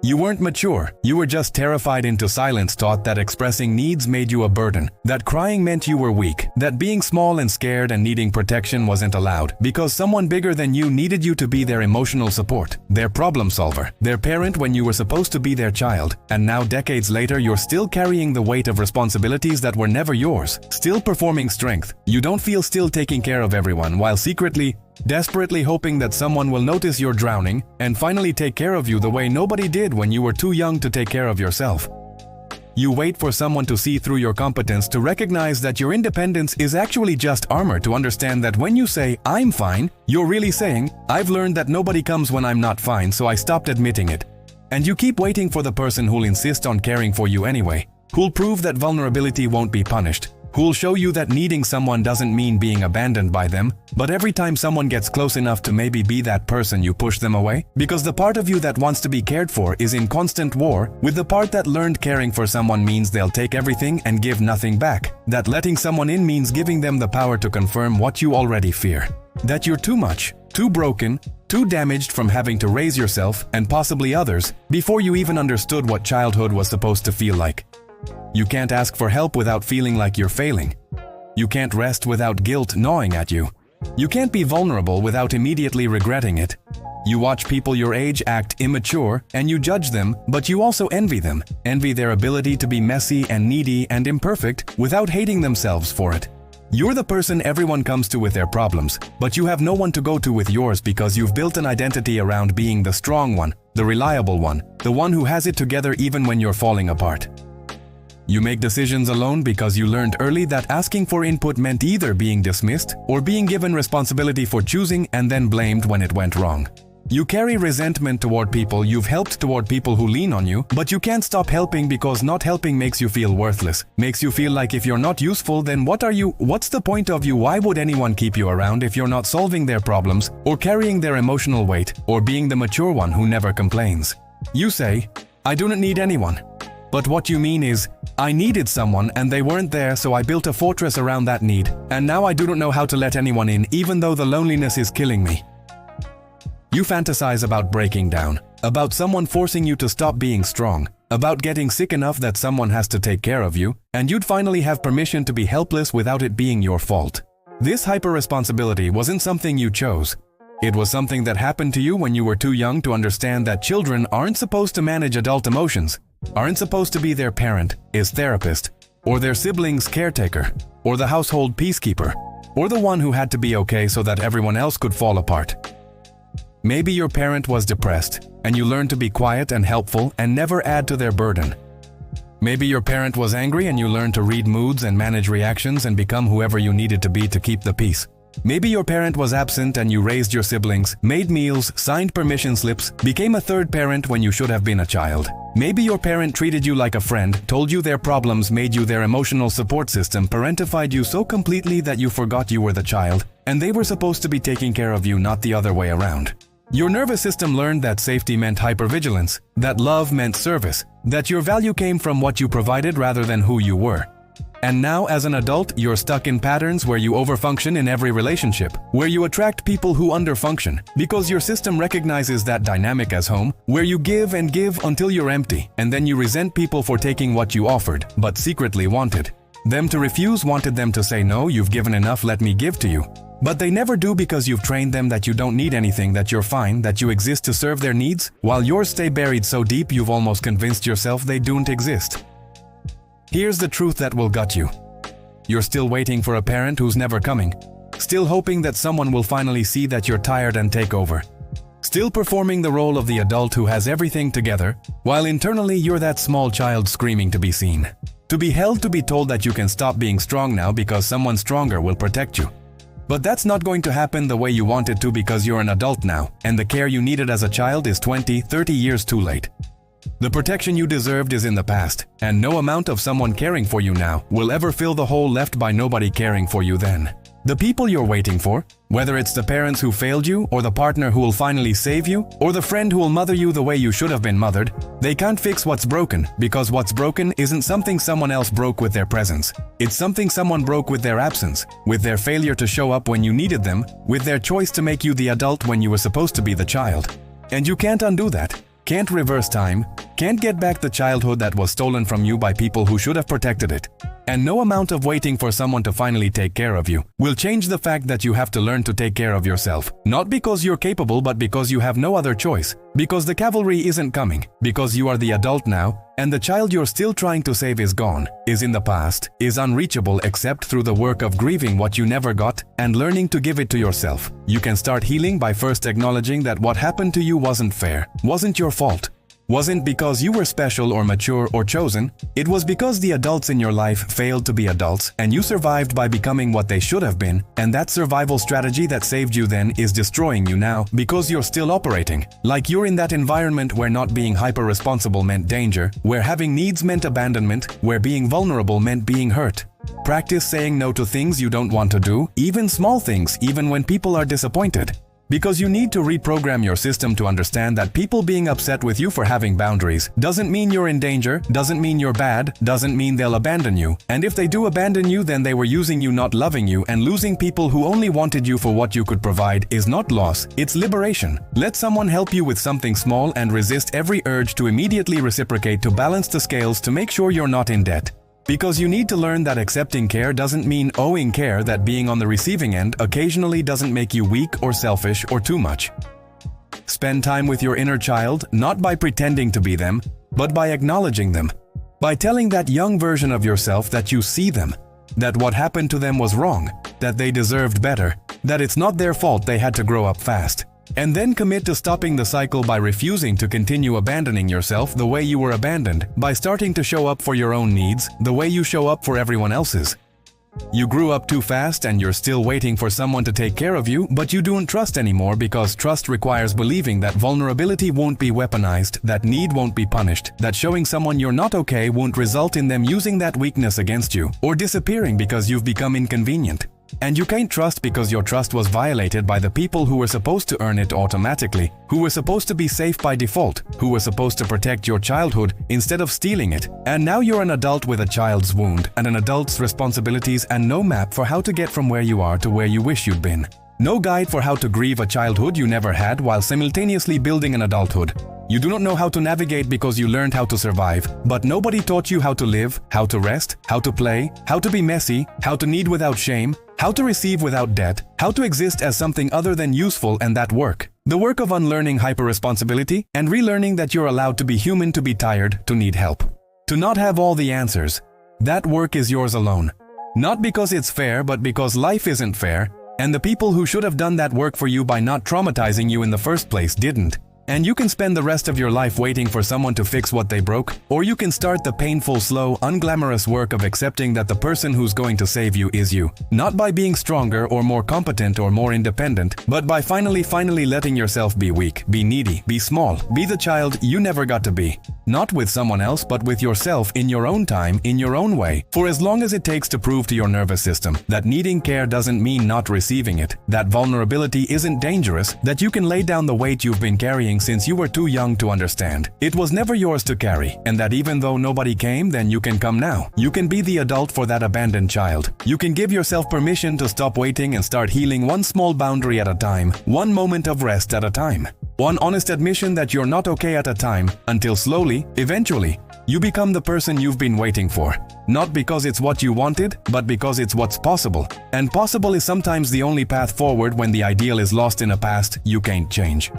You weren't mature, you were just terrified into silence, taught that expressing needs made you a burden, that crying meant you were weak, that being small and scared and needing protection wasn't allowed, because someone bigger than you needed you to be their emotional support, their problem solver, their parent when you were supposed to be their child. And now, decades later, you're still carrying the weight of responsibilities that were never yours, still performing strength. You don't feel still taking care of everyone, while secretly, desperately hoping that someone will notice you're drowning and finally take care of you the way nobody did when you were too young to take care of yourself. You wait for someone to see through your competence, to recognize that your independence is actually just armor, to understand that when you say, "I'm fine," you're really saying, "I've learned that nobody comes when I'm not fine, so I stopped admitting it." And you keep waiting for the person who'll insist on caring for you anyway, who'll prove that vulnerability won't be punished, who'll show you that needing someone doesn't mean being abandoned by them. But every time someone gets close enough to maybe be that person, you push them away, because the part of you that wants to be cared for is in constant war with the part that learned caring for someone means they'll take everything and give nothing back, that letting someone in means giving them the power to confirm what you already fear, that you're too much, too broken, too damaged from having to raise yourself and possibly others before you even understood what childhood was supposed to feel like. You can't ask for help without feeling like you're failing. You can't rest without guilt gnawing at you. You can't be vulnerable without immediately regretting it. You watch people your age act immature and you judge them, but you also envy them, envy their ability to be messy and needy and imperfect without hating themselves for it. You're the person everyone comes to with their problems, but you have no one to go to with yours because you've built an identity around being the strong one, the reliable one, the one who has it together even when you're falling apart. You make decisions alone because you learned early that asking for input meant either being dismissed or being given responsibility for choosing and then blamed when it went wrong. You carry resentment toward people you've helped, toward people who lean on you, but you can't stop helping because not helping makes you feel worthless, makes you feel like if you're not useful, then what are you? What's the point of you? Why would anyone keep you around if you're not solving their problems or carrying their emotional weight or being the mature one who never complains? You say, "I don't need anyone." But what you mean is, "I needed someone and they weren't there, so I built a fortress around that need, and now I don't know how to let anyone in even though the loneliness is killing me." You fantasize about breaking down, about someone forcing you to stop being strong, about getting sick enough that someone has to take care of you, and you'd finally have permission to be helpless without it being your fault. This hyper-responsibility wasn't something you chose. It was something that happened to you when you were too young to understand that children aren't supposed to manage adult emotions, aren't supposed to be their parent, his therapist, or their sibling's caretaker, or the household peacekeeper, or the one who had to be okay so that everyone else could fall apart. Maybe your parent was depressed, and you learned to be quiet and helpful and never add to their burden. Maybe your parent was angry and you learned to read moods and manage reactions and become whoever you needed to be to keep the peace. Maybe your parent was absent and you raised your siblings, made meals, signed permission slips, became a third parent when you should have been a child. Maybe your parent treated you like a friend, told you their problems, made you their emotional support system, parentified you so completely that you forgot you were the child, and they were supposed to be taking care of you, not the other way around. Your nervous system learned that safety meant hypervigilance, that love meant service, that your value came from what you provided rather than who you were. And now, as an adult, you're stuck in patterns where you overfunction in every relationship, where you attract people who underfunction, because your system recognizes that dynamic as home, where you give and give until you're empty, and then you resent people for taking what you offered, but secretly wanted. Them to refuse wanted them to say, "No, you've given enough, let me give to you." But they never do because you've trained them that you don't need anything, that you're fine, that you exist to serve their needs, while yours stay buried so deep you've almost convinced yourself they don't exist. Here's the truth that will gut you. You're still waiting for a parent who's never coming. Still hoping that someone will finally see that you're tired and take over. Still performing the role of the adult who has everything together, while internally you're that small child screaming to be seen. To be held, to be told that you can stop being strong now because someone stronger will protect you. But that's not going to happen the way you want it to because you're an adult now, and the care you needed as a child is 20, 30 years too late. The protection you deserved is in the past, and no amount of someone caring for you now will ever fill the hole left by nobody caring for you then. The people you're waiting for, whether it's the parents who failed you, or the partner who will finally save you, or the friend who will mother you the way you should have been mothered, they can't fix what's broken, because what's broken isn't something someone else broke with their presence. It's something someone broke with their absence, with their failure to show up when you needed them, with their choice to make you the adult when you were supposed to be the child. And you can't undo that. can't reverse time, can't get back the childhood that was stolen from you by people who should have protected it. And no amount of waiting for someone to finally take care of you will change the fact that you have to learn to take care of yourself. Not because you're capable, but because you have no other choice. Because the cavalry isn't coming. Because you are the adult now, and the child you're still trying to save is gone, is in the past, is unreachable except through the work of grieving what you never got and learning to give it to yourself. You can start healing by first acknowledging that what happened to you wasn't fair, wasn't your fault. Wasn't because you were special or mature or chosen, it was because the adults in your life failed to be adults and you survived by becoming what they should have been, and that survival strategy that saved you then is destroying you now because you're still operating. Like you're in that environment where not being hyper-responsible meant danger, where having needs meant abandonment, where being vulnerable meant being hurt. Practice saying no to things you don't want to do, even small things, even when people are disappointed. Because you need to reprogram your system to understand that people being upset with you for having boundaries doesn't mean you're in danger, doesn't mean you're bad, doesn't mean they'll abandon you. And if they do abandon you, then they were using you, not loving you, and losing people who only wanted you for what you could provide is not loss, it's liberation. Let someone help you with something small and resist every urge to immediately reciprocate to balance the scales to make sure you're not in debt. Because you need to learn that accepting care doesn't mean owing care, that being on the receiving end occasionally doesn't make you weak or selfish or too much. Spend time with your inner child, not by pretending to be them, but by acknowledging them. By telling that young version of yourself that you see them, that what happened to them was wrong, that they deserved better, that it's not their fault they had to grow up fast. And then commit to stopping the cycle by refusing to continue abandoning yourself the way you were abandoned, by starting to show up for your own needs the way you show up for everyone else's. You grew up too fast and you're still waiting for someone to take care of you, but you don't trust anymore because trust requires believing that vulnerability won't be weaponized, that need won't be punished, that showing someone you're not okay won't result in them using that weakness against you, or disappearing because you've become inconvenient. And you can't trust because your trust was violated by the people who were supposed to earn it automatically, who were supposed to be safe by default, who were supposed to protect your childhood instead of stealing it. And now you're an adult with a child's wound and an adult's responsibilities and no map for how to get from where you are to where you wish you'd been. No guide for how to grieve a childhood you never had while simultaneously building an adulthood. You do not know how to navigate because you learned how to survive, but nobody taught you how to live, how to rest, how to play, how to be messy, how to need without shame, how to receive without debt, how to exist as something other than useful, and that work. The work of unlearning hyper-responsibility and relearning that you're allowed to be human, to be tired, to need help. To not have all the answers. That work is yours alone. Not because it's fair, but because life isn't fair, and the people who should have done that work for you by not traumatizing you in the first place didn't. And you can spend the rest of your life waiting for someone to fix what they broke, or you can start the painful, slow, unglamorous work of accepting that the person who's going to save you is you. Not by being stronger or more competent or more independent, but by finally letting yourself be weak, be needy, be small, be the child you never got to be. Not with someone else, but with yourself in your own time, in your own way, for as long as it takes to prove to your nervous system that needing care doesn't mean not receiving it, that vulnerability isn't dangerous, that you can lay down the weight you've been carrying since you were too young to understand. It was never yours to carry, and that even though nobody came, then you can come now. You can be the adult for that abandoned child. You can give yourself permission to stop waiting and start healing one small boundary at a time, one moment of rest at a time. One honest admission that you're not okay at a time, until slowly, eventually, you become the person you've been waiting for. Not because it's what you wanted, but because it's what's possible. And possible is sometimes the only path forward when the ideal is lost in a past you can't change.